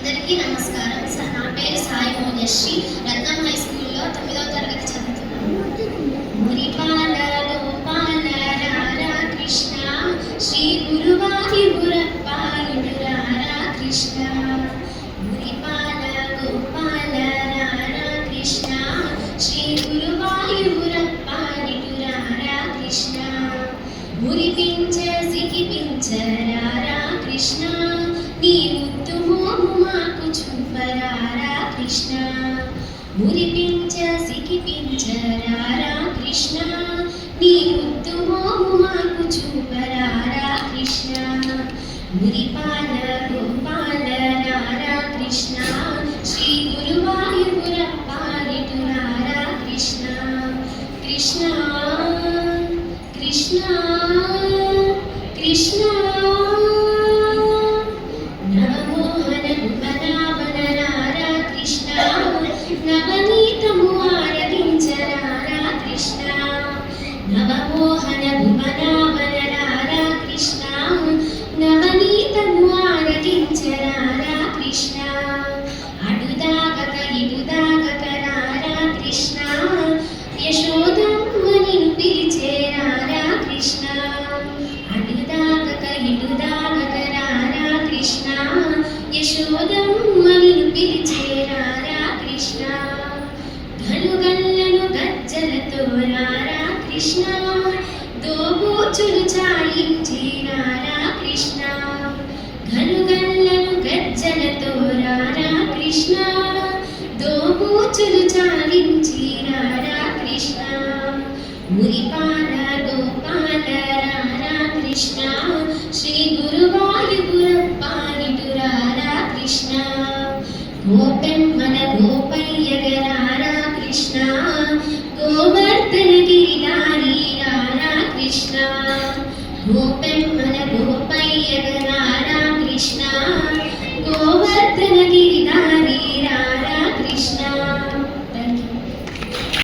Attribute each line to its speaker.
Speaker 1: అందరికీ నమస్కారం. నా పేరు సాయి మోనశ్రీ. రత్నం హై స్కూల్లో 9వ తరగతి చదువుతున్నాను. మురిపాల గోపాల రారా కృష్ణ, శ్రీ గురువాయూరప్ప రారా కృష్ణ. మురిపాల గోపాల రారా కృష్ణ, శ్రీ గురువాయూరప్ప రారా కృష్ణ. మురిపించ సిగిపించ రారా కృష్ణ, నీ ముద్దు మోము మాకు చూపరారా కృష్ణ. మురిపించ సిగిపించ రారా కృష్ణ, నీ ముద్దు మోము మాకు చూపరారా కృష్ణ. మురిపాల గోపాల రారా కృష్ణ, శ్రీ గురువాయూరప్ప రారా కృష్ణ. కృష్ణ కృష్ణ కృష్ణ నవనీతము ఆరగించరారా కృష్ణ. నవమోహన భువనావనరారా కృష్ణ, నవనీతము ఆరగించరారా కృష్ణ. అడుదాగక ఇడుదాగక రారా కృష్ణ, యశోదమ్మ నిన్ను పిలిచేరారా కృష్ణ. అడుదాగక ఇడుదాగక రారా కృష్ణ, యశోదమ్మ నిన్ను పిలిచేరారా కృష్ణ. గలుగల్లను గజ్జలతో రారా కృష్ణ, దోబూచులు చాలించి రారా కృష్ణ. గలుగల్లను గజ్జలతో రారా కృష్ణ, దోబూచులు చాలించి రారా కృష్ణ. మురిపాల గోపాల రారా కృష్ణ, శ్రీ గురువాయూరప్ప రారా కృష్ణ. గోపెమ్మన గోపయ్యగరారా కృష్ణ, గోవర్ధన గిరిధారి రారా కృష్ణ. గోపెమ్మన గోపయ్యగరారా కృష్ణ,